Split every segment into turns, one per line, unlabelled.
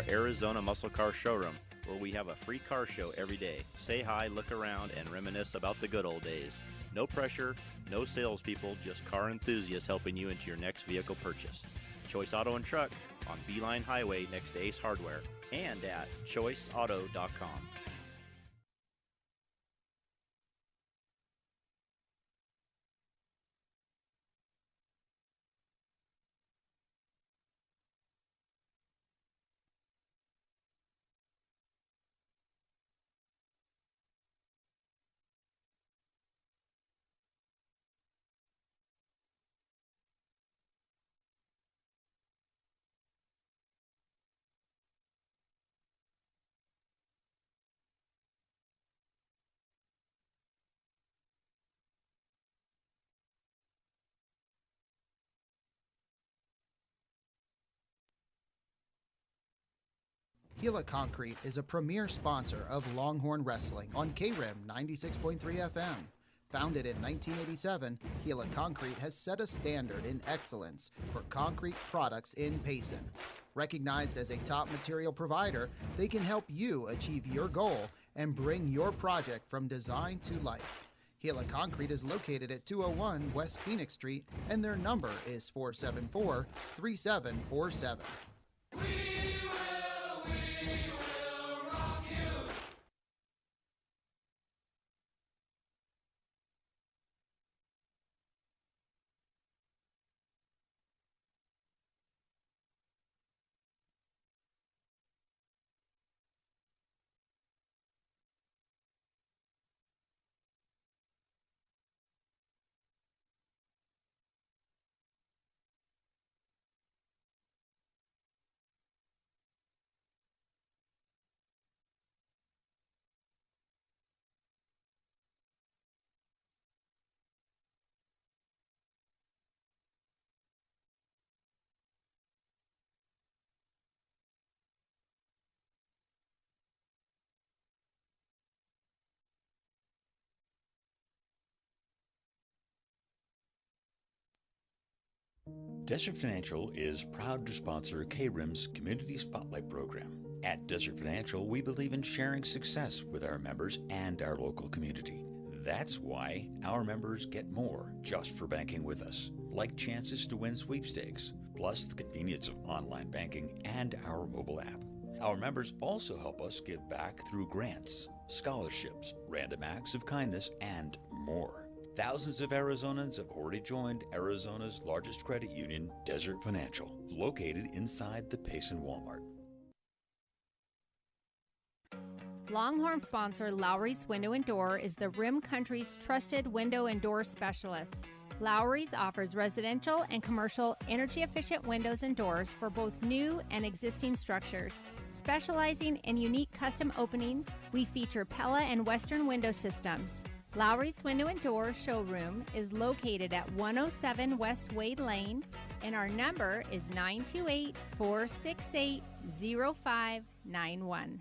our Arizona Muscle Car Showroom, where we have a free car show every day. Say hi, look around, and reminisce about the good old days. No pressure, no salespeople, just car enthusiasts helping you into your next vehicle purchase. Choice Auto and Truck on Beeline Highway next to Ace Hardware and at choiceauto.com.
Gila Concrete is a premier sponsor of Longhorn Wrestling on KRIM 96.3 FM. Founded in 1987, Gila Concrete has set a standard in excellence for concrete products in Payson. Recognized as a top material provider, they can help you achieve your goal and bring your project from design to life. Gila Concrete is located at 201 West Phoenix Street, and their number is 474-3747.
Desert Financial is proud to sponsor KRIM's Community Spotlight program. At Desert Financial, we believe in sharing success with our members and our local community. That's why our members get more just for banking with us, like chances to win sweepstakes, plus the convenience of online banking and our mobile app. Our members also help us give back through grants, scholarships, random acts of kindness, and more. Thousands of Arizonans have already joined Arizona's largest credit union, Desert Financial, located inside the Payson Walmart.
Longhorn sponsor Lowry's Window and Door is the Rim Country's trusted window and door specialist. Lowry's offers residential and commercial energy-efficient windows and doors for both new and existing structures. Specializing in unique custom openings, we feature Pella and Western window systems. Lowry's Window and Door showroom is located at 107 West Wade Lane, and our number is 928-468-0591.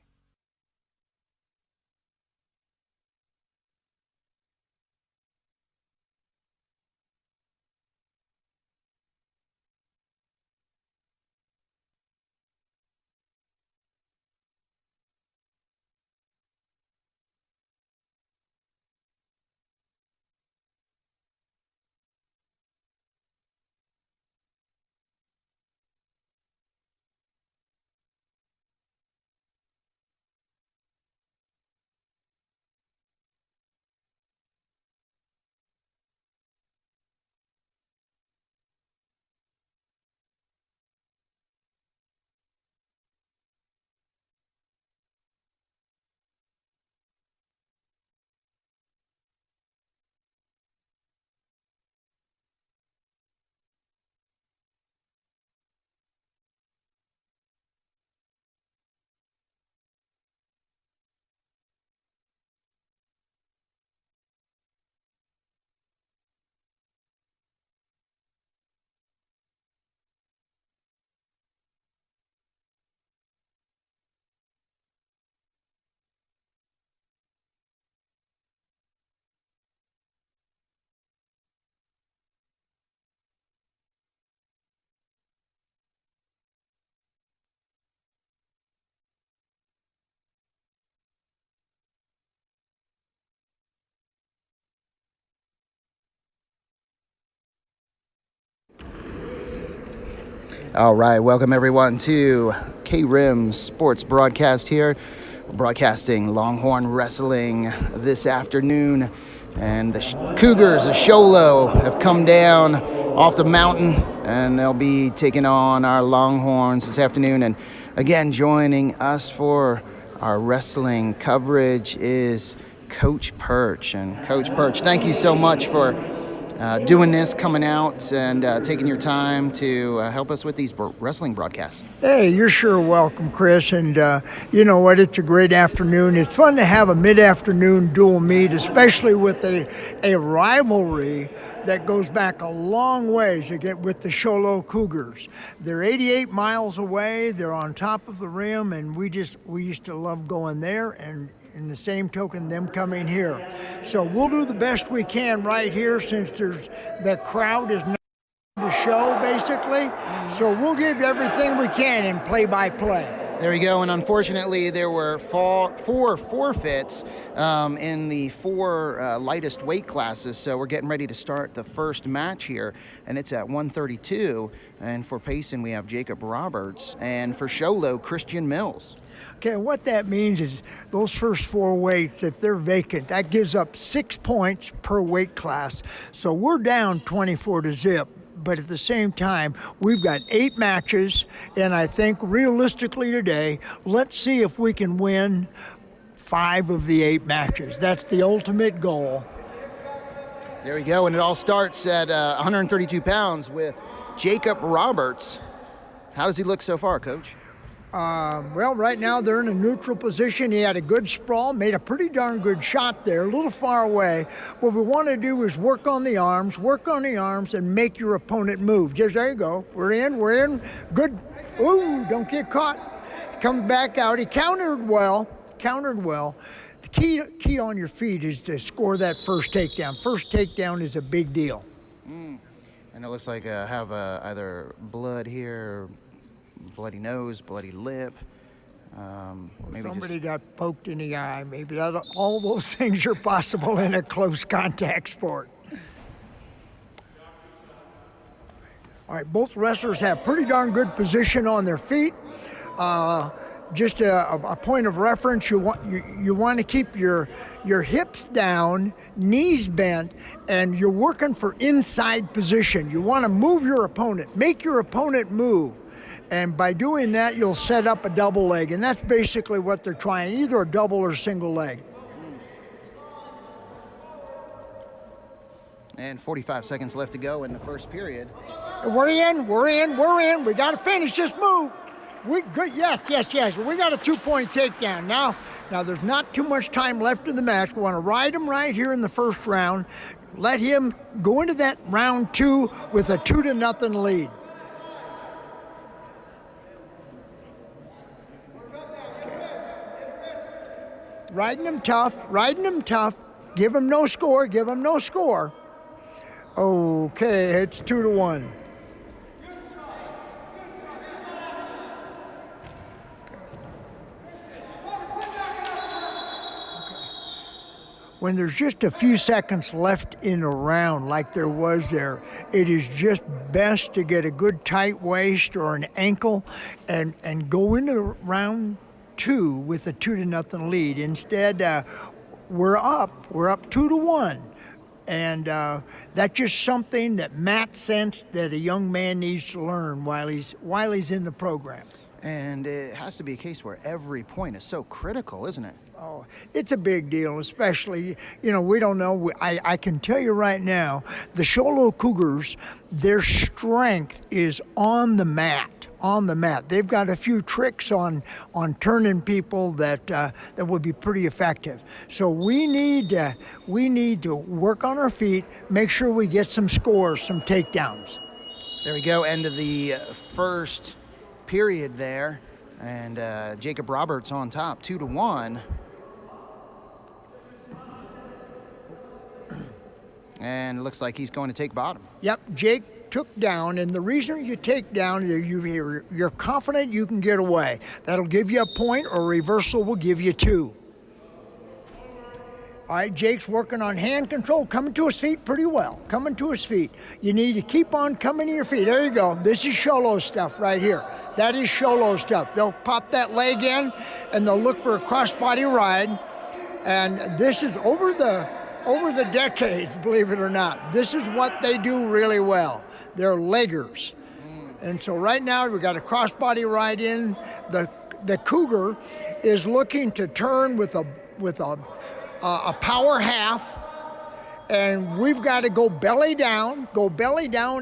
All right, welcome everyone to KRIM Sports Broadcast here, broadcasting Longhorn Wrestling this afternoon. And the Cougars of Sholo have come down off the mountain, and they'll be taking on our Longhorns this afternoon. And again, joining us for our wrestling coverage is Coach Perch. And Coach Perch, thank you so much for doing this, coming out and taking your time to help us with these wrestling broadcasts.
Hey, you're sure welcome, Chris. And you know what? It's a great afternoon. It's fun to have a mid-afternoon dual meet, especially with a rivalry that goes back a long ways again with the Sholo Cougars. They're 88 miles away. They're on top of the rim, and we used to love going there, and in the same token, them coming here. So we'll do the best we can right here, since the crowd is not the show, basically. So we'll give everything we can in play-by-play.
There we go, and unfortunately there were four forfeits in the four lightest weight classes, so we're getting ready to start the first match here, and it's at 132, and for Payson we have Jacob Roberts, and for Sholo, Christian Mills.
Okay, what that means is those first four weights, if they're vacant, that gives up 6 points per weight class. So we're down 24-0. But at the same time, we've got 8 matches, and I think realistically today, let's see if we can win 5 of the 8 matches. That's the ultimate goal.
There we go, and it all starts at 132 pounds with Jacob Roberts. How does he look so far, Coach?
Well, right now they're in a neutral position. He had a good sprawl, made a pretty darn good shot there, a little far away. What we want to do is work on the arms, and make your opponent move. Just there you go. We're in. Good. Ooh, don't get caught. Comes back out. He countered well. The key on your feet is to score that first takedown. First takedown is a big deal.
And it looks like I have either blood here, bloody nose, bloody lip. Maybe
somebody got poked in the eye. Maybe all those things are possible in a close contact sport. All right, both wrestlers have pretty darn good position on their feet. Just a point of reference, you want to keep your hips down, knees bent, and you're working for inside position. You want to move your opponent, make your opponent move. And by doing that, you'll set up a double leg. And that's basically what they're trying, either a double or single leg.
And 45 seconds left to go in the first period.
We're in. We got to finish. Just move. Yes. We got a 2-point takedown. Now there's not too much time left in the match. We want to ride him right here in the first round. Let him go into that round 2 with a 2-0 lead. Riding him tough. Give him no score. Okay, it's 2-1. When there's just a few seconds left in a round like there was there, it is just best to get a good tight waist or an ankle and go into round 2 with a 2-0 lead. Instead, we're up 2-1. And that's just something that Matt sensed that a young man needs to learn while he's in the program.
And it has to be a case where every point is so critical, isn't it?
Oh, it's a big deal, especially, we don't know. I can tell you right now, the Sholo Cougars, their strength is on the mat. They've got a few tricks on turning people that would be pretty effective. So we need to work on our feet, make sure we get some scores, some takedowns.
There we go, end of the first period there, and Jacob Roberts on top, 2-1. And it looks like he's going to take bottom.
Yep, Jake took down, and the reason you take down, you're confident you can get away. That'll give you a point, or reversal will give you 2. All right, Jake's working on hand control, coming to his feet pretty well, coming to his feet. You need to keep on coming to your feet. There you go. This is Sholo stuff right here. That is Sholo stuff. They'll pop that leg in, and they'll look for a crossbody ride. And this is over the decades, believe it or not. This is what they do really well. They're leggers. And so right now we've got a crossbody ride in. The Cougar is looking to turn with a power half, and we've got to go belly down,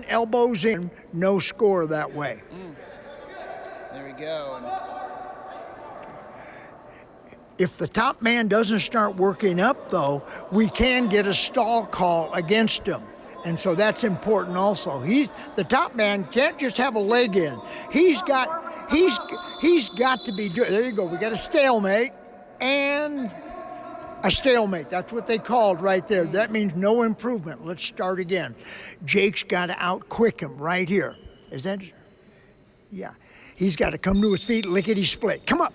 elbows in, no score that way.
There we go.
If the top man doesn't start working up, though, we can get a stall call against him. And so that's important also. The top man can't just have a leg in. He's got to be doing, there you go, we got a stalemate and a stalemate. That's what they called right there. That means no improvement. Let's start again. Jake's got to out-quick him right here. Is that, yeah. He's got to come to his feet, lickety-split. Come up.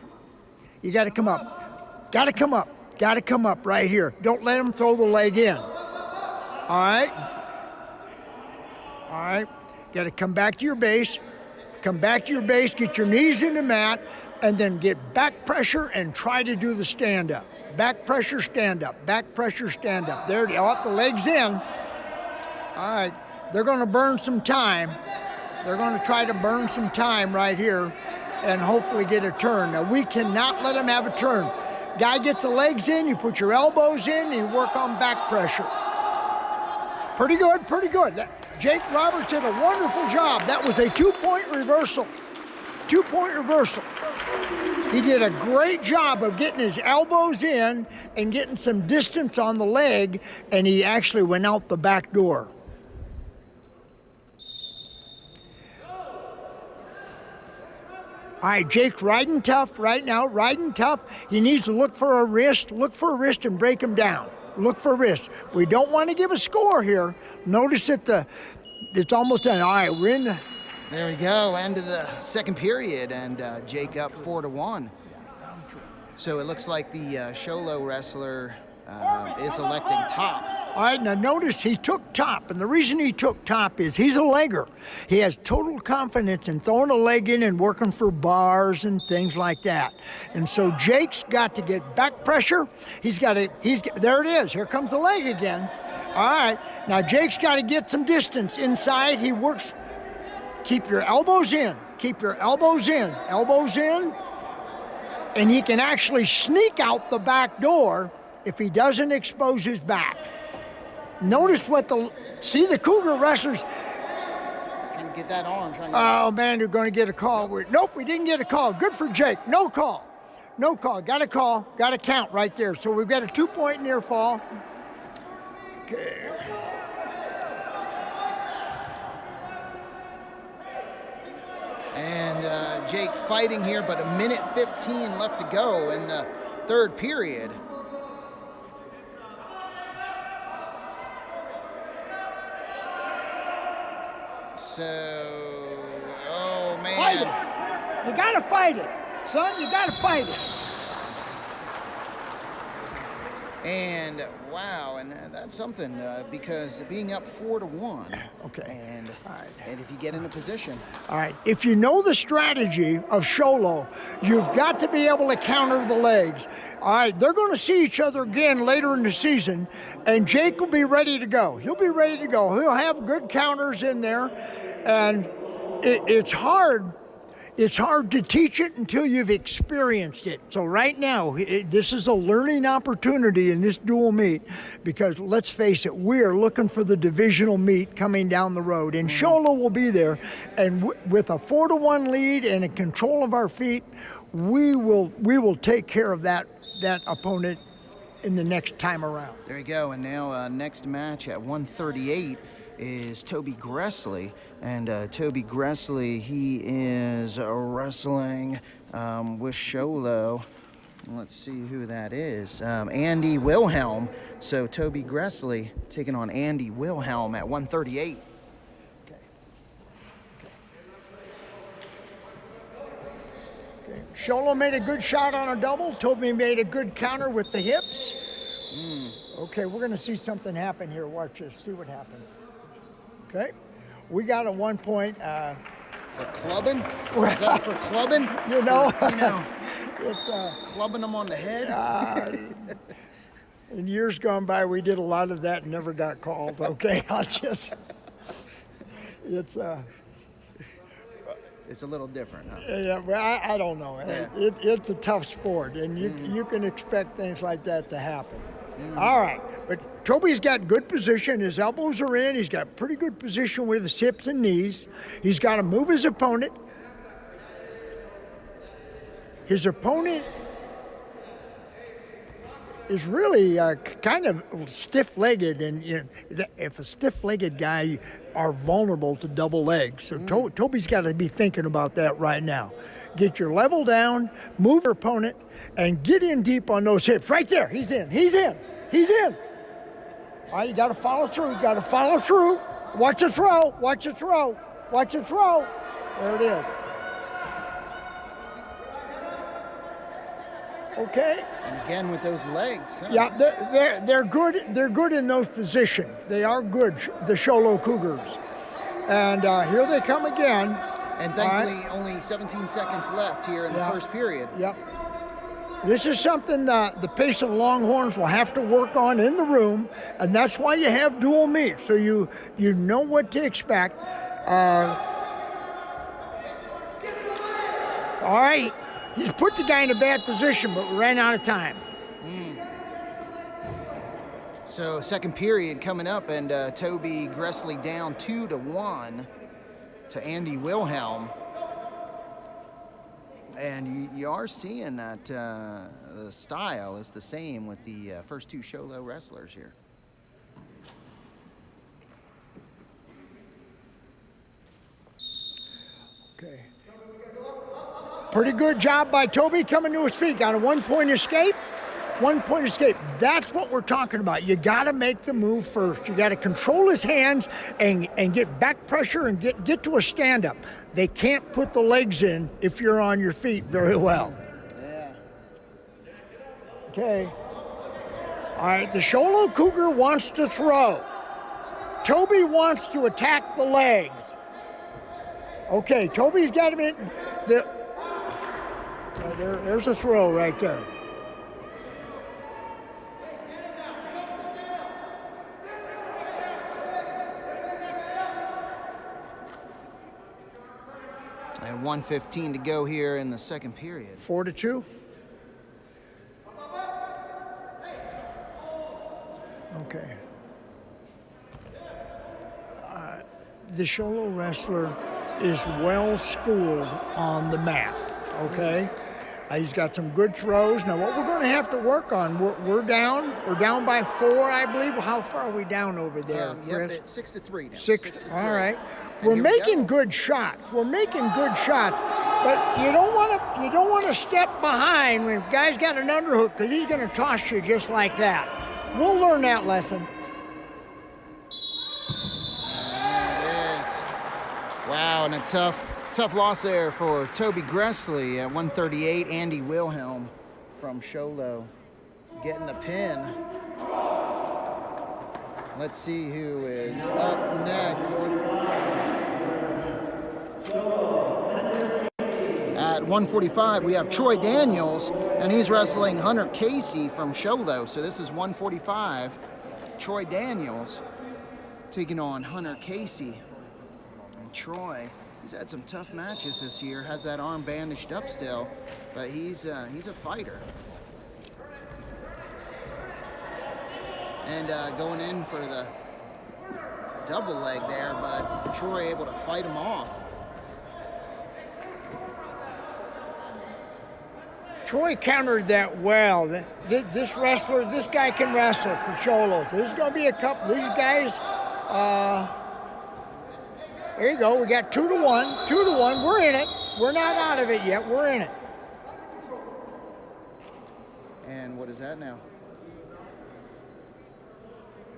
You got to come up. Got to come up. Got to come up right here. Don't let him throw the leg in. All right. All right. Got to come back to your base. Come back to your base. Get your knees in the mat, and then get back pressure and try to do the stand-up. Back pressure, stand up. Back pressure, stand up. There, the leg's in. All right. They're going to burn some time. They're going to try to burn some time right here and hopefully get a turn. Now, we cannot let them have a turn. Guy gets the legs in, you put your elbows in, you work on back pressure. Pretty good, pretty good. Jake Roberts did a wonderful job. That was a 2-point reversal. 2-point reversal. He did a great job of getting his elbows in and getting some distance on the leg, and he actually went out the back door. All right, Jake's riding tough right now, riding tough. He needs to look for a wrist and break him down. Look for a wrist. We don't want to give a score here. Notice that it's almost done. All right, we're in the...
There we go, end of the second period, and Jake up 4-1. So it looks like the Sholo wrestler is electing top.
All right, now notice he took top, and the reason he took top is he's a legger. He has total confidence in throwing a leg in and working for bars and things like that. And so Jake's got to get back pressure. There it is. Here comes the leg again. All right, now Jake's got to get some distance inside. He works. Keep your elbows in. Keep your elbows in. Elbows in. And he can actually sneak out the back door if he doesn't expose his back. Notice see the Cougar wrestlers.
Trying to get that on.
Oh man, you're going to get a call. Nope, we didn't get a call. Good for Jake. No call. No call. Got a call. Got a count right there. So we've got a 2-point near fall. Okay.
And Jake fighting here, but 1:15 left to go in the third period. So, oh man.
Fight it. You gotta fight it. Son, you gotta fight it.
And wow, and that's something because being up 4-1.
Okay.
And,
all right.
and if you get in a position.
All right. If you know the strategy of Sholo, you've got to be able to counter the legs. All right. They're going to see each other again later in the season, and Jake will be ready to go. He'll be ready to go. He'll have good counters in there, and it's hard. It's hard to teach it until you've experienced it. So right now, this is a learning opportunity in this dual meet because let's face it, we are looking for the divisional meet coming down the road. And Sholo will be there. And with a 4-1 lead and a control of our feet, we will take care of that opponent in the next time around.
There you go. And now next match at 138 is Toby Gressley, and Toby Gressley, he is wrestling with Sholo. Let's see who that is. Andy Wilhelm. So Toby Gressley taking on Andy Wilhelm at 138.
Sholo made a good shot on a double. Toby made a good counter with the hips. Okay, we're going to see something happen here. Watch this. See what happens. Okay. We got a 1 point.
For clubbing? Is that for clubbing?
You know,
it's clubbing them on the head.
In years gone by, we did a lot of that and never got called. Okay, it's
a little different, huh?
Yeah, well, I don't know.
Yeah.
It's a tough sport, and you can expect things like that to happen. All right, but Toby's got good position. His elbows are in. He's got pretty good position with his hips and knees. He's got to move his opponent. His opponent is really kind of stiff-legged, and if a stiff-legged guy are vulnerable to double legs. So Toby's got to be thinking about that right now. Get your level down, move your opponent, and get in deep on those hips. Right there, he's in. All right, you got to follow through. Watch the throw. There it is. Okay.
And again with those legs. Huh?
Yeah, they're good. They're good in those positions. They are good, the Sholo Cougars. And here they come again.
And thankfully, only 17 seconds left here in the first period.
Yep. This is something the Payson Longhorns will have to work on in the room, and that's why you have dual meets, so you know what to expect. All right. He's put the guy in a bad position, but we ran out of time.
So second period coming up, and Toby Gressley down 2-1 to Andy Wilhelm. And you are seeing that the style is the same with the first two Sholo wrestlers here.
Okay. Pretty good job by Toby coming to his feet. Got a 1 point escape. 1 point escape. That's what we're talking about. You got to make the move first. You got to control his hands and get back pressure and get to a stand-up. They can't put the legs in if you're on your feet very well.
Yeah.
Okay. All right, the Sholo Cougar wants to throw. Toby wants to attack the legs. Okay, Toby's got him in. There's a throw right there.
And 1:15 to go here in the second period.
4-2. Okay. The Sholo wrestler is well schooled on the mat. Okay. He's got some good throws. Now, what we're going to have to work on, we're down by 4, I believe. How far are we down over there, Chris?
Yep, 6-3 now.
6. All right. We're making good shots. But you don't want to step behind when a guy's got an underhook, because he's going to toss you just like that. We'll learn that lesson.
There it is. Wow, and a tough loss there for Toby Gressley at 138. Andy Wilhelm from Sholo getting the pin. Let's see who is up next. At 145, we have Troy Daniels, and he's wrestling Hunter Casey from Sholo. So this is 145. Troy Daniels taking on Hunter Casey. And Troy, he's had some tough matches this year, has that arm bandaged up still, but he's a fighter. And going in for the double leg there, but Troy able to fight him off.
Troy countered that well. This guy can wrestle for Cholos. There's going to be a couple. These guys, there you go. We got 2-1. 2-1. We're in it. We're not out of it yet. We're in it.
And what is that now?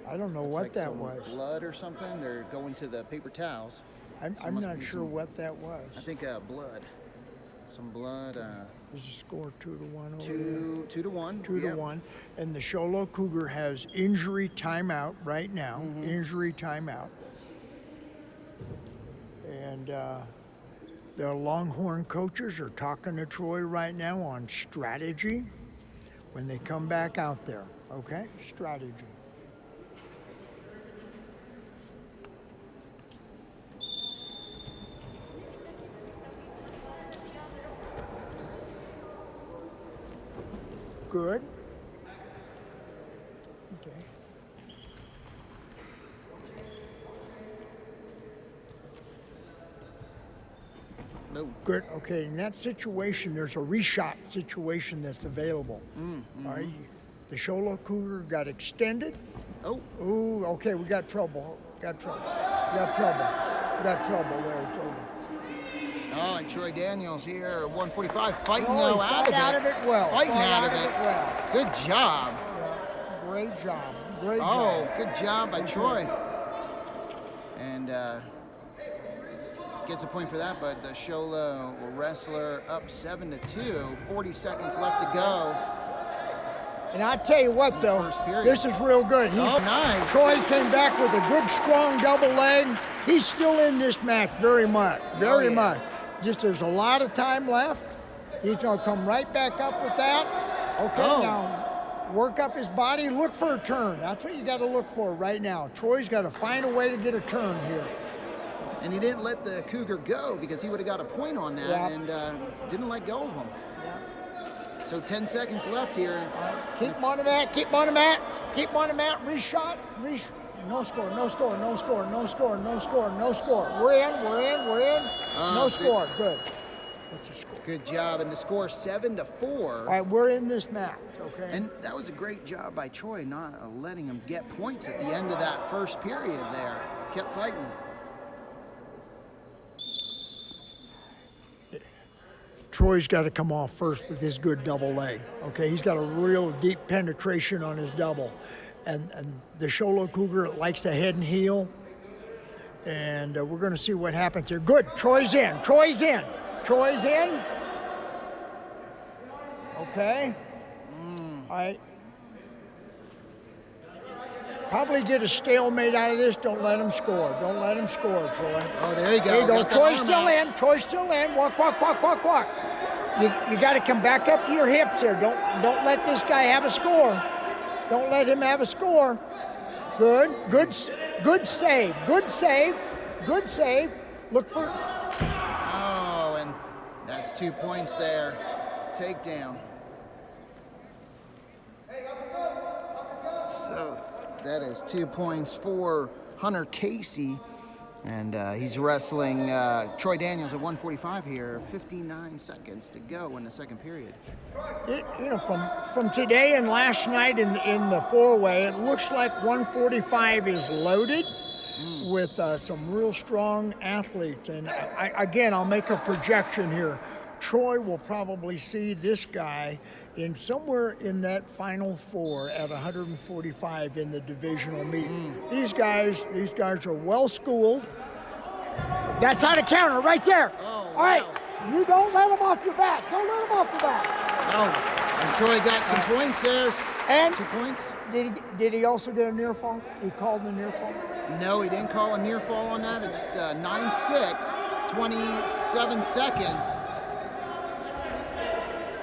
I don't know what that was.
Blood or something? They're going to the paper towels.
I'm not sure what that was.
I think blood. Some blood.
Is the score 2-1 over
Two to one.
2-1. And the Sholo Cougar has injury timeout right now. Injury timeout. And the Longhorn coaches are talking to Troy right now on strategy when they come back out there. Okay? Strategy. Good. Okay.
No.
Good. Okay. In that situation, there's a reshot situation that's available. All right. The Sholo Cougar got extended.
Oh.
Ooh. Okay. We got trouble. Got trouble there. It's over.
Oh, and Troy Daniels here, 145, fighting
Oh,
though
he
out
fought
of it.
well.
Fighting
Fought
out of it.
well.
Good job.
Yeah. Great job. Great job.
Oh, good job by Troy. And gets a point for that, but the Sholo wrestler up 7-2, 40 seconds left to go.
And I tell you what, though,
first period.
this is real good.
Nice.
Troy came back with a good, strong double leg. He's still in this match very much, very much. Just there's a lot of time left. He's going to come right back up with that. Okay, now work up his body, look for a turn. That's what you got to look for right now. Troy's got to find a way to get a turn here.
And he didn't let the Cougar go because he would have got a point on that, and didn't let go of him.
Yeah.
So 10 seconds left here.
Keep him on the mat, keep him on the mat, keep him on the mat, reshot. No score. We're in. No score. Good. What's the score?
Good job, and the score 7-4.
All right, we're in this match, okay?
And that was a great job by Troy, not letting him get points at the end of that first period there. Kept fighting.
Troy's got to come off first with his good double leg, okay? He's got a real deep penetration on his double. And the Sholo Cougar likes the head and heel. And we're going to see what happens here. Good, Troy's in. Okay. All right. Probably get a stalemate out of this. Don't let him score, Troy.
Oh, there you go.
There you go.
Got that
Troy's still in. Walk. You got to come back up to your hips here. Don't let this guy have a score. Don't let him have a score. Good save. Look for.
Oh, and that's 2 points there. Takedown. So that is 2 points for Hunter Casey. And he's wrestling Troy Daniels at 145 here. 59 seconds to go in the second period.
From today and last night in the four-way, it looks like 145 is loaded with some real strong athletes. And I'll make a projection here. Troy will probably see this guy in somewhere in that final four at 145 in the divisional meet. These guys are well schooled. That's how to counter right there.
Oh,
all right,
wow.
you don't let him off your back.
Oh, and Troy got some points there.
And
2 points.
Did he also get a near fall? He called the near fall?
No, he didn't call a near fall on that. It's 9-6, 27 seconds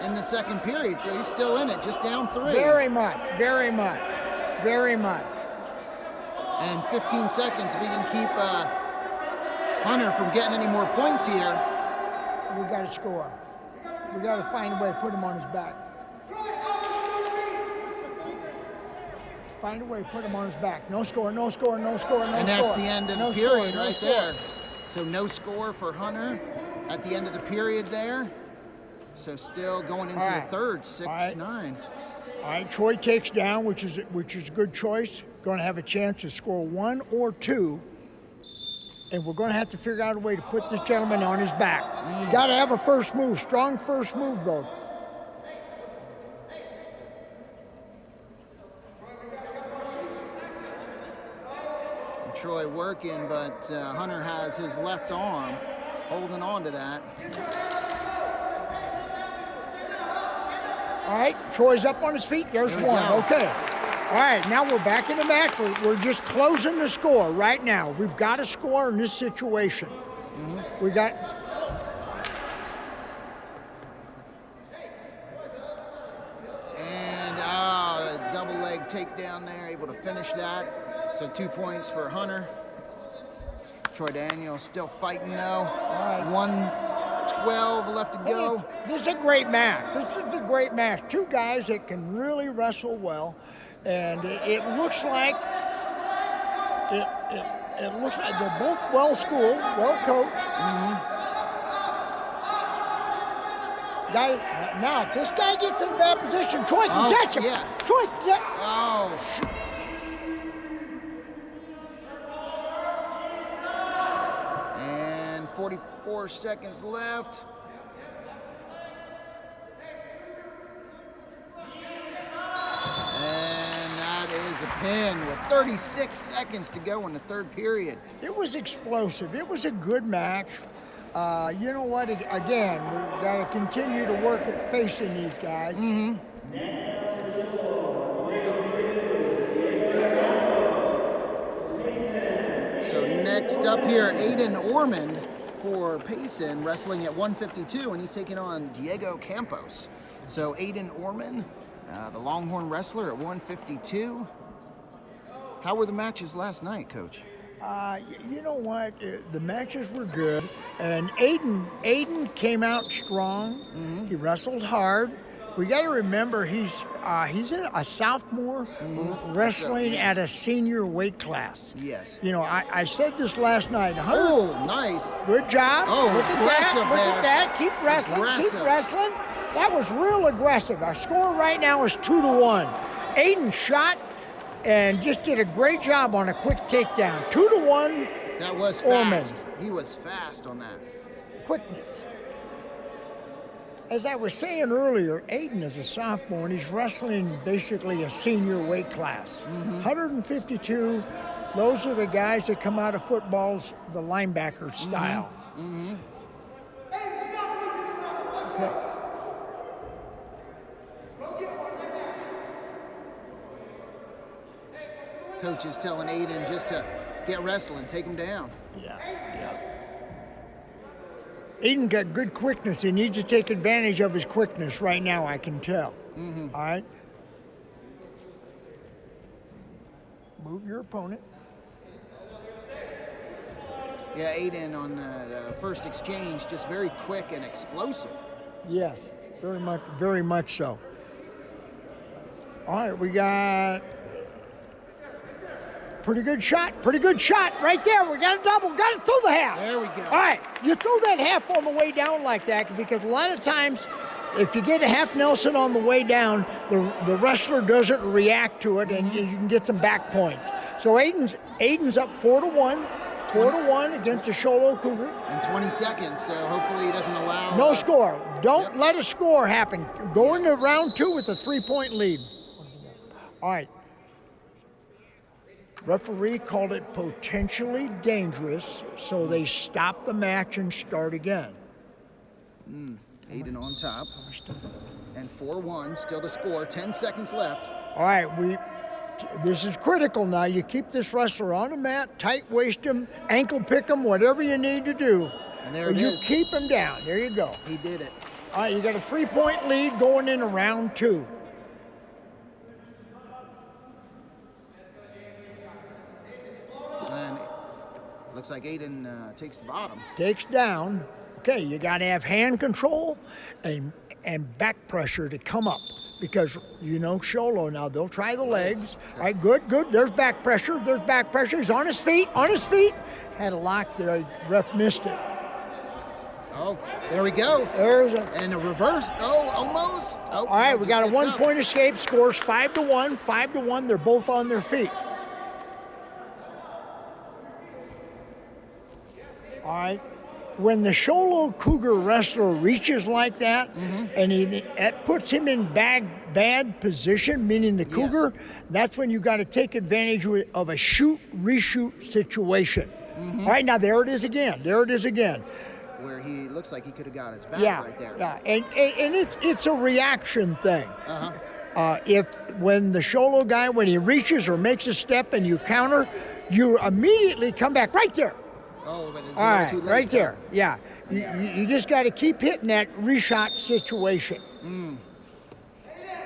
in the second period, so he's still in it, just down 3.
Very much.
And 15 seconds if he can keep Hunter from getting any more points here.
We got to score. We got to find a way to put him on his back. No score.
And that's the end of the period right there. So no score for Hunter at the end of the period there. So still going into the third, 6-9.
All right, Troy takes down, which is a good choice. Going to have a chance to score 1 or 2. And we're going to have to figure out a way to put this gentleman on his back. Got to have a first move, strong first move, though.
And Troy working, but Hunter has his left arm holding on to that.
All right, Troy's up on his feet. There's one. Okay. All right, now we're back in the match. We're just closing the score right now. We've got to score in this situation. We got...
And a double leg takedown there, able to finish that. So 2 points for Hunter. Troy Daniels still fighting though. All right. 1:12 left to go.
This is a great match. This is a great match. Two guys that can really wrestle well, and it looks like it looks like they're both well schooled, well coached. Now, if this guy gets in a bad position, Troy can catch him.
Yeah.
Troy, yeah.
Oh, shoot. And 44 seconds left. And that is a pin with 36 seconds to go in the third period.
It was explosive. It was a good match. You know what? Again, we've got to continue to work at facing these guys.
So next up here, Aiden Ormond for Payson, wrestling at 152, and he's taking on Diego Campos. So Aiden Ormond, the Longhorn wrestler at 152. How were the matches last night, Coach?
You know what? The matches were good, and Aiden came out strong. He wrestled hard. We got to remember he's a sophomore wrestling at a senior weight class.
Yes.
You know, I said this last night.
Oh, nice.
Good job.
Oh,
look at that.
aggressive
Look
there.
at that. Keep wrestling.
Aggressive.
Keep wrestling. That was real aggressive. Our score right now is 2-1. Aiden shot and just did a great job on a quick takedown. 2-1.
That was
Ormond.
fast. He was fast on that.
Quickness. As I was saying earlier, Aiden is a sophomore and he's wrestling basically a senior weight class. 152, those are the guys that come out of football's the linebacker style. Okay.
Coach is telling Aiden just to get wrestling, take him down.
Yeah. Aiden got good quickness. He needs to take advantage of his quickness right now, I can tell. All right? Move your opponent.
Yeah, Aiden on the first exchange, just very quick and explosive.
Yes, very much so. All right, we got pretty good shot right there. We got a double, got it through the half.
There we go.
All right, you throw that half on the way down like that because a lot of times if you get a half Nelson on the way down, the wrestler doesn't react to it and you can get some back points. So Aiden's up 4-1. 4-1 against the Sholo Cougar.
In 20 seconds, so hopefully he doesn't allow...
No score. Don't let a score happen. Go into round 2 with a 3-point lead. All right. Referee called it potentially dangerous, so they stopped the match and start again.
Aiden on top. And 4-1, still the score. 10 seconds left.
All right, this is critical now. You keep this wrestler on the mat, tight waist him, ankle pick him, whatever you need to do.
And there it
you
is.
Keep him down. There you go.
He did it.
All right, you got a 3-point lead going into round 2.
And looks like Aiden takes the bottom.
Takes down. Okay, you got to have hand control and back pressure to come up because, you know, Sholo now, they'll try the legs. All right, good. There's back pressure. He's on his feet. Had a lock there. Ref missed it.
Oh, there we go. And a reverse. Oh, almost. Oh,
all right, we got a 1-point escape. Scores 5-1. 5-1. They're both on their feet. All right. When the Sholo Cougar wrestler reaches like that, and that puts him in bad position, meaning the Cougar, that's when you got to take advantage of a shoot-reshoot situation. All right, now there it is again.
where he looks like he could have got his back right there.
Yeah, and it's a reaction thing.
Uh-huh.
When the Sholo guy, when he reaches or makes a step and you counter, you immediately come back right there.
Oh, but it's
All right,
too late.
right there. Yeah. You just got to keep hitting that reshot situation.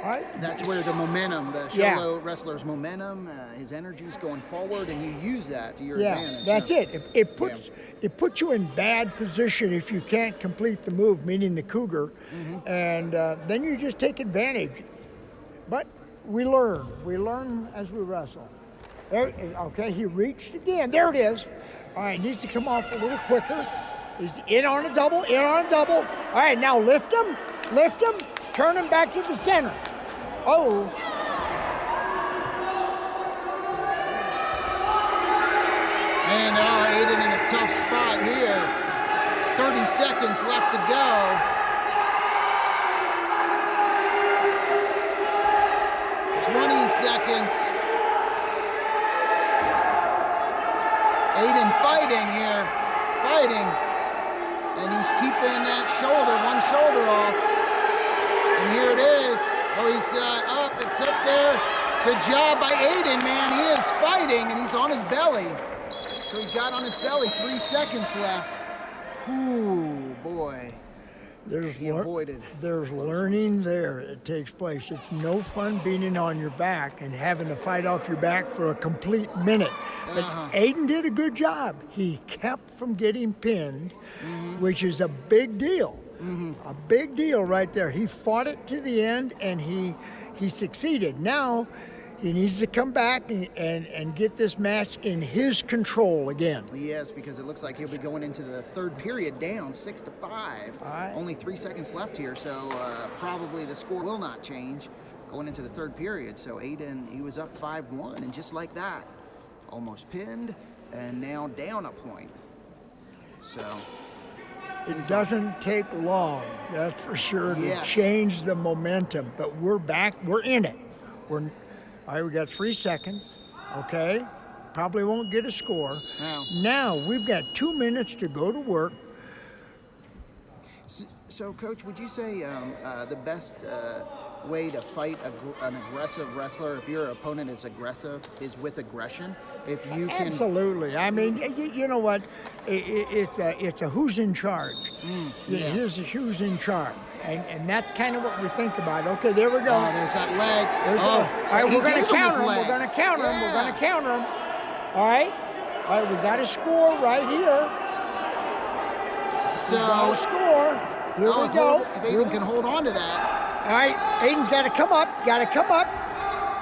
All right.
That's where the momentum, the Sholo wrestler's momentum, his energy's going forward, and you use that to your advantage.
That's it. It puts you in bad position if you can't complete the move, meaning the cougar, and then you just take advantage. But we learn as we wrestle. Okay, he reached again. There it is. All right, needs to come off a little quicker. He's in on a double. All right, now lift him, turn him back to the center. Oh.
And Aiden in a tough spot here. 30 seconds left to go. Seconds. Aiden fighting here, and he's keeping that one shoulder off. And here it is. Oh, he's up, it's up there. Good job by Aiden, man. He is fighting, and he's on his belly. So he got on his belly, 3 seconds left. Ooh, boy. He avoided.
There's learning there that takes place. It's no fun being on your back and having to fight off your back for a complete minute. But Aiden did a good job. He kept from getting pinned, which is a big deal. A big deal right there. He fought it to the end, and he succeeded. Now he needs to come back and get this match in his control again.
Yes, because it looks like he'll be going into the third period down 6-5.
Right.
Only 3 seconds left here, so probably the score will not change going into the third period. So Aiden, he was up 5-1, and just like that, almost pinned, and now down a point. So
it doesn't take long, that's for sure, to change the momentum. But we're back, we're in it. All right, we got 3 seconds, okay? Probably won't get a score. Now we've got 2 minutes to go to work.
So Coach, would you say the best way to fight an aggressive wrestler, if your opponent is aggressive, is with aggression? If you can...
Absolutely. I mean, you know what? It's a who's in charge. Here's a who's in charge. And that's kind of what we think about. Okay, there we go.
Oh, there's that leg.
All right, we're going to counter him. We're going to counter him. We're going to counter him. All right, we got a score right here.
So,
we got a score. Here we go.
If Aiden can hold on to that.
All right, Aiden's got to come up.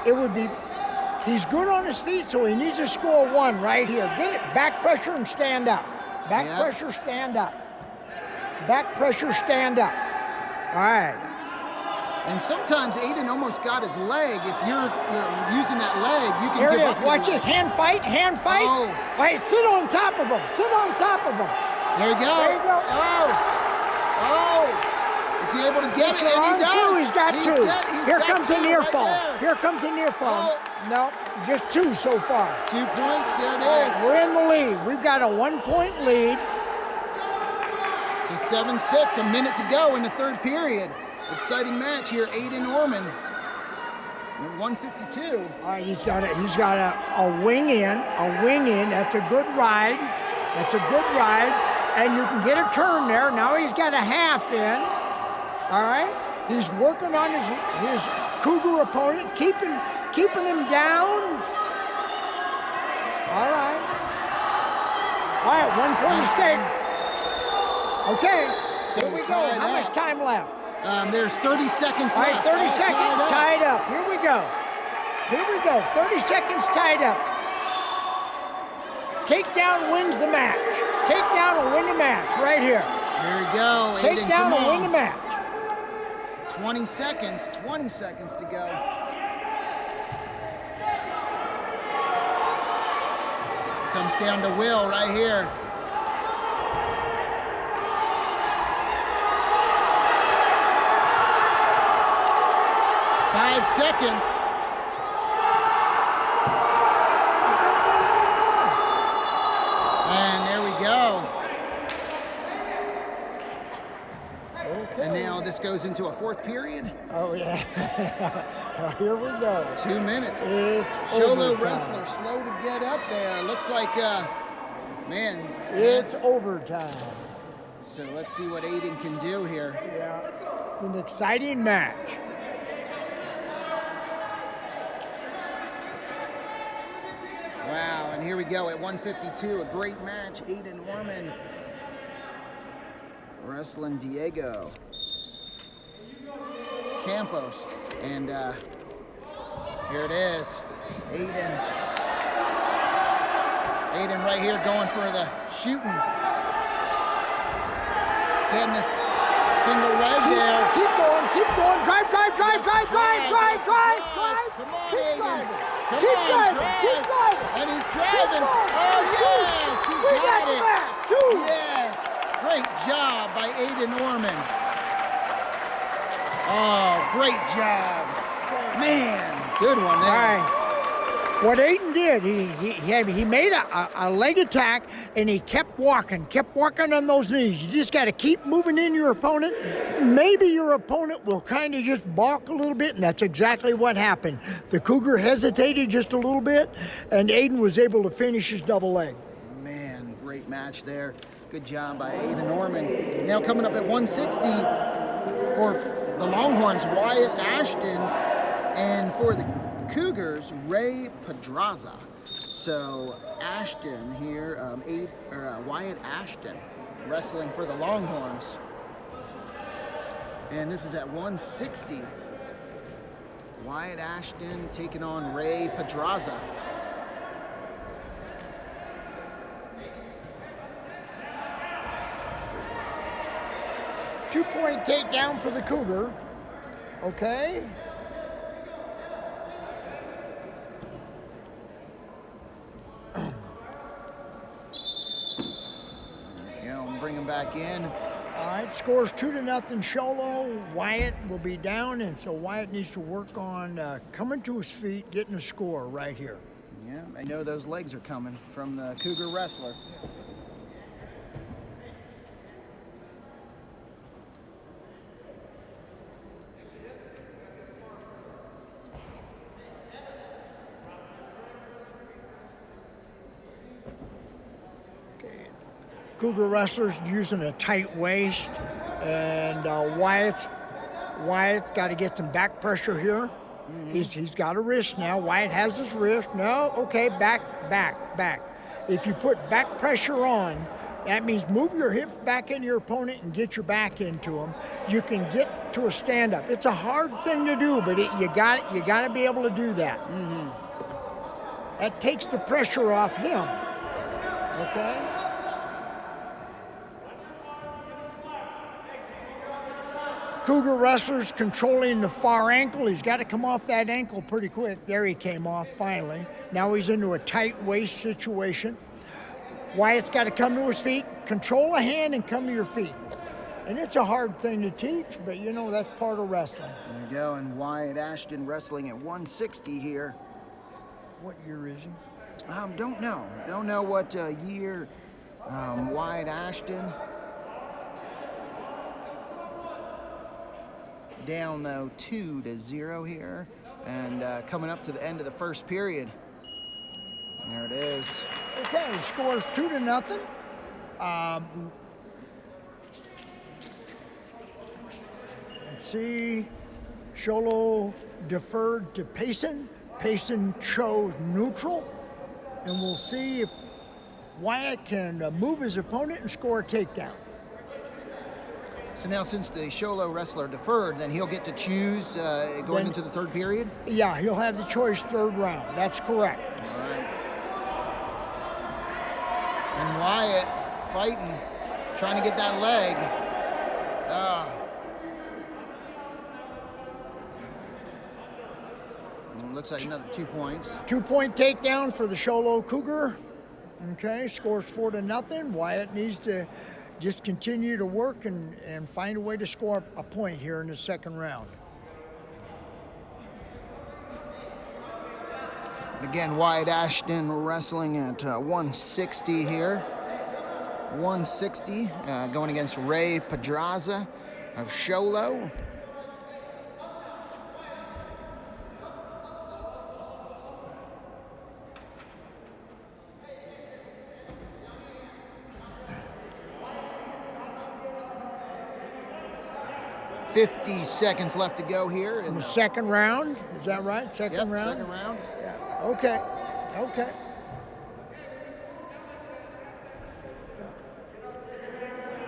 It would be, he's good on his feet, so he needs to score 1 right here. Get it, back pressure and stand up. Back pressure, stand up. Back pressure, stand up. All right.
And sometimes Aiden almost got his leg. If you're using that leg, you can
Here
give
it is.
up.
Watch this. Hand fight.
Oh.
All right, sit on top of him.
There you go. Oh. Is he able to get it? And he does.
He's got 2. Here comes a near fall.
Oh.
No, just 2 so far.
2 points. There it is.
We're in the lead. We've got a 1-point lead.
So 7-6, a minute to go in the third period. Exciting match here, Aiden Orman. 152.
All right, he's got a wing in. That's a good ride. And you can get a turn there. Now he's got a half in. All right. He's working on his cougar opponent, keeping him down. All right. 1-point escape. Okay, so here we go. How much time left?
There's 30 seconds left.
All right, 30 seconds, tied up. Here we go. 30 seconds tied up. Takedown wins the match. Takedown will win the match right here.
Here we go.
Takedown will win the match.
20 seconds to go. Comes down to Will right here. Five seconds. And there we go. goes into a fourth period.
Oh, yeah. Here we go.
2 minutes.
It's
Sholo
overtime.
wrestler slow to get up there. Looks like, man.
It's overtime.
So let's see what Aiden can do here.
Yeah, it's an exciting match.
Wow, and here we go at 152, a great match. Aiden Norman wrestling Diego Campos. And here it is, Aiden right here going for the shooting. Getting his single leg there.
Keep going. Drive.
Come on, Aiden. Come on, drive. And he's driving. Oh, yes, he got it. Yes, great job by Aiden Norman. Oh, great job. Man, good one there.
All right. What Aiden did, he made a leg attack, and he kept walking on those knees. You just got to keep moving in your opponent. Maybe your opponent will kind of just balk a little bit, and that's exactly what happened. The Cougar hesitated just a little bit, and Aiden was able to finish his double leg.
Man, great match there. Good job by Aiden Norman. Now coming up at 160 for the Longhorns, Wyatt Ashton, and for the Cougars, Ray Pedraza. So Ashton here, Wyatt Ashton wrestling for the Longhorns. And this is at 160. Wyatt Ashton taking on Ray Pedraza.
Two-point takedown for the Cougar. Okay.
Bring him back in.
All right, scores 2-0 Sholo. Wyatt will be down, and so Wyatt needs to work on coming to his feet, getting a score right here.
Yeah, I know those legs are coming from the Cougar wrestler.
Cougar wrestlers using a tight waist, and Wyatt's got to get some back pressure here. Mm-hmm. He's got a wrist now. Wyatt has his wrist. No, okay, back. If you put back pressure on, that means move your hips back into your opponent and get your back into him. You can get to a stand-up. It's a hard thing to do, but you got to be able to do that.
Mm-hmm.
That takes the pressure off him. Okay. Cougar wrestlers controlling the far ankle. He's got to come off that ankle pretty quick. There he came off finally. Now he's into a tight waist situation. Wyatt's got to come to his feet, control a hand, and come to your feet. And it's a hard thing to teach, but you know that's part of wrestling.
There you go, and Wyatt Ashton wrestling at 160 here.
What year is he?
Don't know. Don't know what year Wyatt Ashton. Down though 2-0 here, and coming up to the end of the first period. There it is.
Okay, scores 2-0. Let's see. Sholo deferred to Payson. Payson chose neutral, and we'll see if Wyatt can move his opponent and score a takedown.
So now since the Sholo wrestler deferred, then he'll get to choose going into the third period?
Yeah, he'll have the choice third round. That's correct.
All right. And Wyatt fighting, trying to get that leg. Looks like another 2 points.
2-point takedown for the Sholo Cougar. Okay, scores 4-0. Wyatt needs to just continue to work and find a way to score a point here in the second round.
Again, Wyatt Ashton wrestling at 160 here. 160 going against Ray Pedraza. of Sholo. $50 seconds left to go here
In the second round, is that right? Second round?
Second round.
Yeah, okay.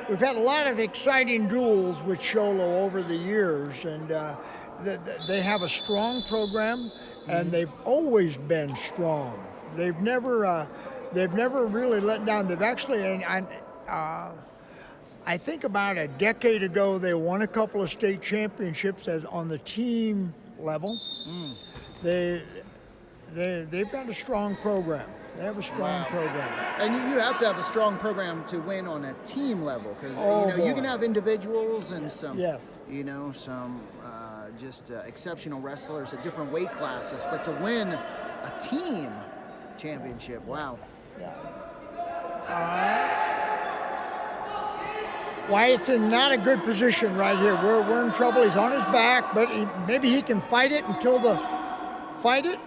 We've had a lot of exciting duels with Sholo over the years, and they have a strong program, and they've always been strong. They've never really let down. They've actually, I think about a decade ago, they won a couple of state championships on the team level. They've got a strong program. They have a strong program.
And you have to have a strong program to win on a team level, because you can have individuals and some, just exceptional wrestlers at different weight classes, but to win a team championship, wow.
Yeah. Wyatt's in not a good position right here. We're in trouble. He's on his back, but maybe he can fight it until fight it.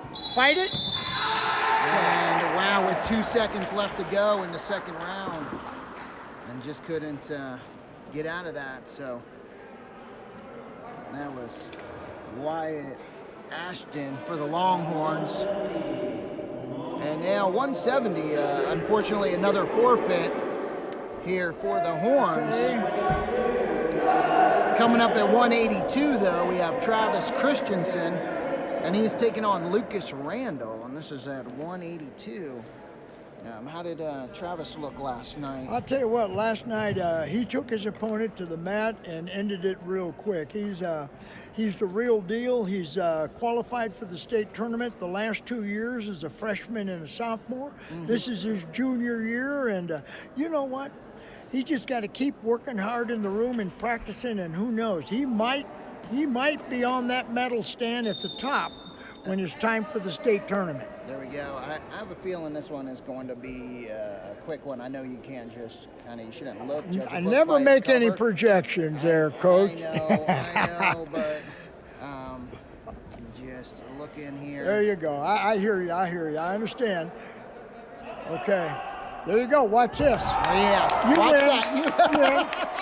And wow, with 2 seconds left to go in the second round, and just couldn't get out of that. So that was Wyatt Ashton for the Longhorns. And now 170, unfortunately another forfeit here for the Horns. Coming up at 182 though, we have Travis Christensen, and he's taking on Lucas Randall, and this is at 182. How did Travis look last night?
I'll tell you what, last night he took his opponent to the mat and ended it real quick. He's the real deal. He's qualified for the state tournament the last 2 years as a freshman and a sophomore. This is his junior year, and you know what? He just got to keep working hard in the room and practicing, and who knows? He might be on that medal stand at the top when it's time for the state tournament.
There we go. I have a feeling this one is going to be a quick one. I know you can't just you shouldn't look.
I never make any projections there, Coach.
I know, but just look in here.
There you go. I hear you. I understand. Okay. There you go. Watch this.
Oh, yeah. Watch that.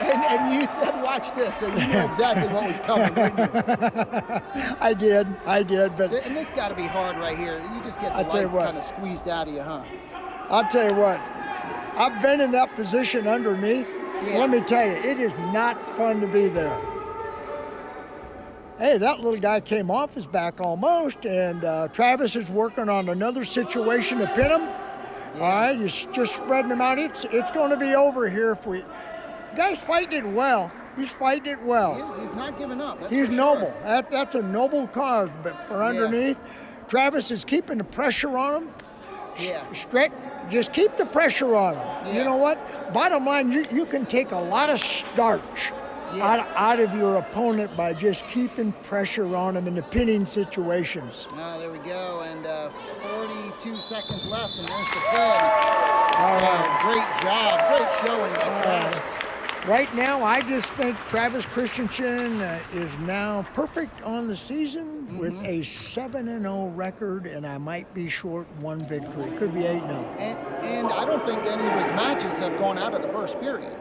And you said watch this, so you knew exactly what was coming, didn't you?
I did, but...
And this got to be hard right here. You just get the life kind of squeezed out of you, huh?
I'll tell you what. I've been in that position underneath. Yeah. Let me tell you, it is not fun to be there. Hey, that little guy came off his back almost, and Travis is working on another situation to pin him. Yeah. All right, he's just spreading them out. It's going to be over here if we... The guy's fighting it well. He's fighting it well.
He is. He's not giving up.
He's noble. Sure. That's a noble cause. But for underneath, Travis is keeping the pressure on him.
Yeah.
Just keep the pressure on him. Yeah. You know what? Bottom line, you can take a lot of starch out of your opponent by just keeping pressure on him in the pinning situations.
Oh, there we go. And 42 seconds left, and there's the pin. Great job. Great showing by Travis.
Right now, I just think Travis Christensen is now perfect on the season with a 7-0 record, and I might be short one victory. It could be 8-0.
And I don't think any of his matches have gone out of the first period.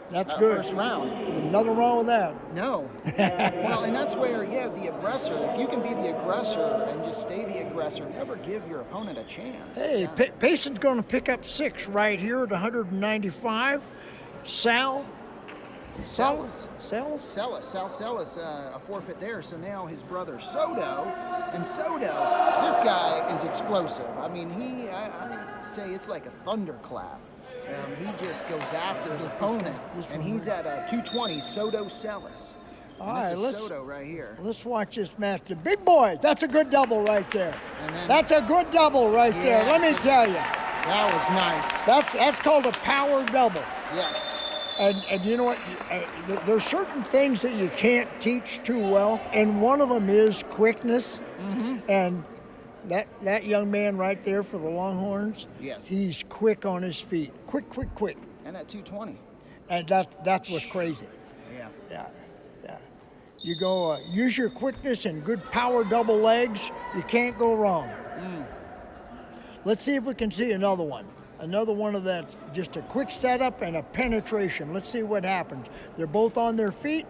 That's good.
First round.
Nothing wrong with that.
No. Well, and that's where, the aggressor, if you can be the aggressor and just stay the aggressor, never give your opponent a chance.
Hey, Payson's going to pick up 6 right here at 195. Sal Celis, a forfeit there. So now his brother Soto, this guy is explosive. I mean, I say it's like a thunderclap. He just goes after his opponent, and he's at 220. Soto Celis. All right,
Soto right here.
Let's watch this match. The big boy. That's a good double right there. That's a good double right there. Let me tell you.
That was nice.
That's called a power double.
Yes.
And you know what? There's certain things that you can't teach too well, and one of them is quickness. And that young man right there for the Longhorns, he's quick on his feet. Quick.
And at 220.
And that's what's crazy. Yeah. You go, use your quickness and good power double legs. You can't go wrong. Let's see if we can see another one. Another one of that, just a quick setup and a penetration. Let's see what happens. They're both on their feet.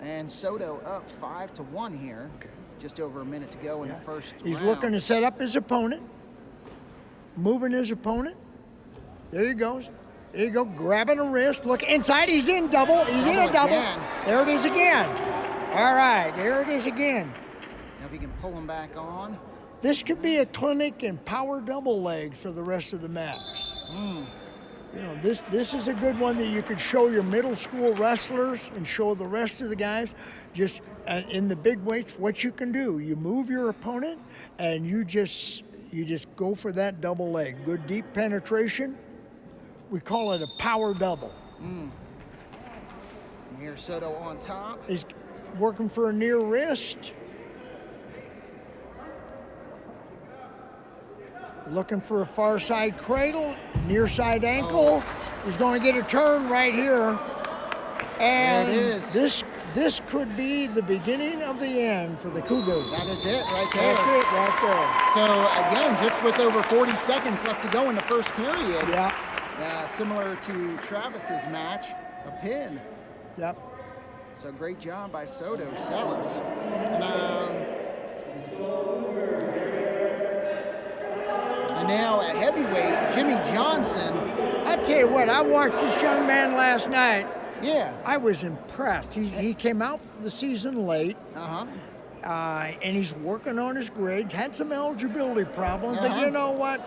And Soto up 5-1 here. Okay. Just over a minute to go in the first round.
He's looking to set up his opponent. Moving his opponent. There he goes. There you go, grabbing a wrist. Look inside, he's in double. He's in a double.
Again.
There it is again. All right, there it is again.
Now if you can pull him back on.
This could be a clinic in power double legs for the rest of the match. You know, this is a good one that you could show your middle school wrestlers and show the rest of the guys. Just in the big weights, what you can do. You move your opponent and you just go for that double leg. Good deep penetration. We call it a power double.
Here, Soto on top.
He's working for a near wrist. Looking for a far side cradle, near side ankle. He's going to get a turn right here. And
there it is.
This could be the beginning of the end for the Cougar.
That is it right there.
That's it right there.
So again, just with over 40 seconds left to go in the first period.
Yeah.
Similar to Travis's match, a pin.
Yep.
So great job by Soto Celis. And now at heavyweight, Jimmy Johnson.
I tell you what, I watched this young man last night.
Yeah.
I was impressed. He came out the season late. And he's working on his grades. Had some eligibility problems, but you know what?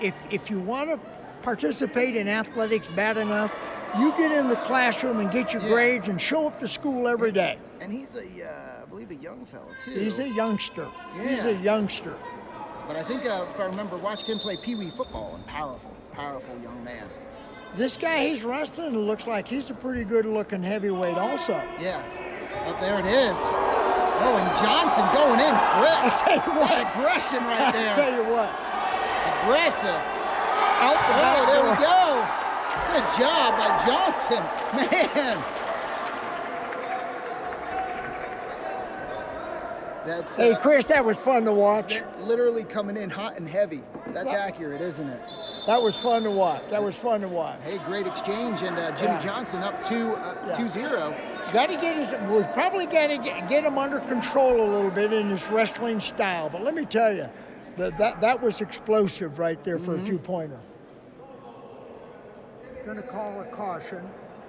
If you want to participate in athletics bad enough, you get in the classroom and get your grades and show up to school every day.
And he's I believe, a young fella too.
He's a youngster.
Yeah.
He's a youngster.
But I think, if I remember, watched him play Pee Wee football, and powerful young man.
This guy he's wrestling looks like he's a pretty good-looking heavyweight also.
Yeah. Up there it is. Oh, and Johnson going in quick.
I tell you what.
That aggression right there.
I tell you what.
Aggressive.
Out the back
there
door.
we go. Good job by Johnson. Man. That's,
hey, Chris, that was fun to watch.
Literally coming in hot and heavy. That's accurate, isn't it?
That was fun to watch. That was fun to watch.
Hey, great exchange, and Jimmy Johnson up 2-0.
Got to get we probably got to get him under control a little bit in his wrestling style. But let me tell you, that was explosive right there for a two-pointer. Going to call a caution.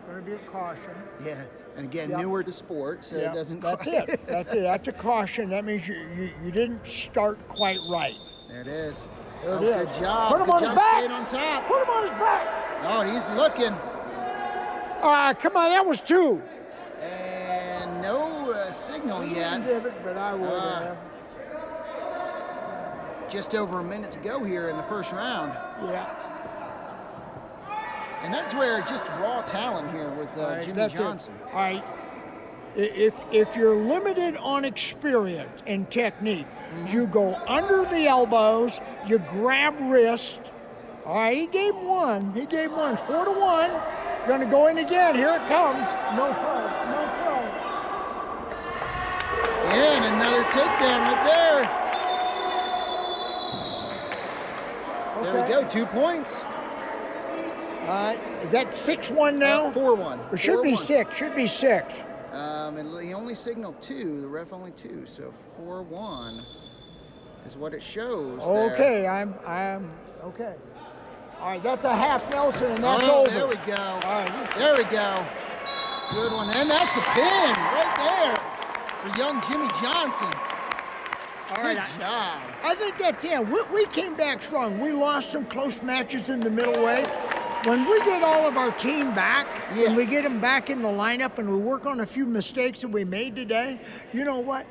Going to be a caution.
Yeah, and again, newer to sport, so it doesn't.
That's it. That's it. That's a caution. That means you didn't start quite right.
There it is.
There it is.
Good job.
Put him on his back.
Staying on top.
Put him on his back.
Oh, he's looking.
Come on, that was two.
And no signal yet.
But I would have.
Just over a minute to go here in the first round.
Yeah.
And that's where just raw talent here with Jimmy Johnson.
All right. If you're limited on experience and technique, you go under the elbows, you grab wrist. All right, he gave one. 4-1. Going to go in again. Here it comes. No throw.
Yeah, and another takedown right there. Okay. There we go, 2 points.
All right, is that 6-1 now?
4-1.
It should be 6. Should be 6.
And he only signaled 2. The ref only 2. So 4-1 is what it shows.
Okay, I'm okay. All right, that's a half Nelson, and that's over.
There we go.
All right,
there we go. Good one, and that's a pin right there for young Jimmy Johnson.
All right,
Good job.
I think that's it. We came back strong. We lost some close matches in the middleweight. When we get all of our team back, and we get them back in the lineup, and we work on a few mistakes that we made today, you know what?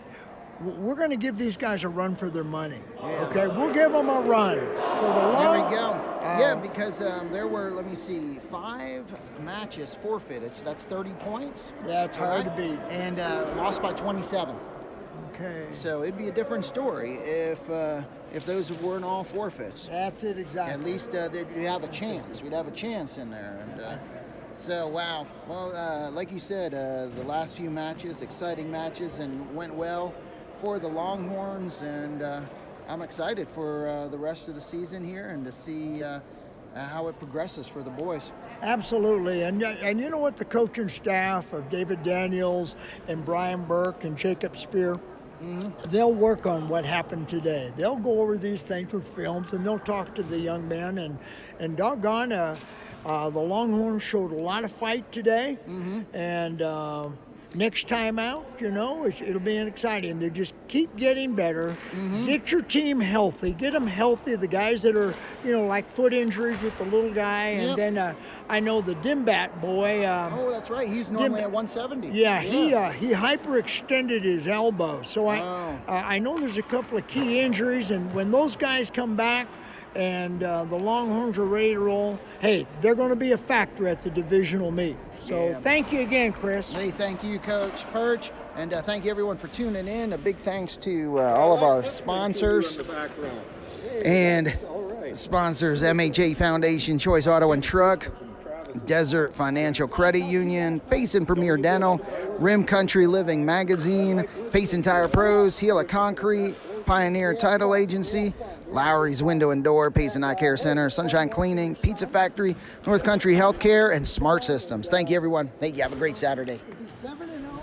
We're going to give these guys a run for their money. Yeah. Okay, we'll give them a run for the long.
There we go. Because there were, 5 matches forfeited, so that's 30 points.
Yeah, it's hard to beat.
And lost by 27.
Okay.
So it'd be a different story if those weren't all forfeits.
That's it, exactly.
At least we'd have a chance. We'd have a chance in there. And So, wow. Well, like you said, the last few matches, exciting matches, and went well for the Longhorns, and I'm excited for the rest of the season here and to see how it progresses for the boys.
Absolutely, and you know what, the coaching staff of David Daniels and Brian Burke and Jacob Spear, they'll work on what happened today. They'll go over these things with films, and they'll talk to the young men, and doggone, the Longhorns showed a lot of fight today, and next time out, you know, it'll be exciting. They just keep getting better. Get your team healthy. Get them healthy. The guys that are, you know, like foot injuries with the little guy. And then I know the Dimbat boy.
Oh, that's right. He's normally at 170.
Yeah, he hyperextended his elbow. So I know there's a couple of key injuries. And when those guys come back, and the Longhorns are ready to roll, hey, they're going to be a factor at the divisional meet. So thank you again, Chris.
Hey, thank you, Coach Perch, and thank you, everyone, for tuning in. A big thanks to all of our sponsors and sponsors, MHA Foundation, Choice Auto and Truck, Desert Financial Credit Union, Payson Premier Dental, Rim Country Living Magazine, Payson Tire Pros, Gila Concrete, Pioneer Title Agency, Lowry's Window and Door, Payson Eye Care Center, Sunshine Cleaning, Pizza Factory, North Country Healthcare, and Smart Systems. Thank you, everyone. Thank you. Have a great Saturday.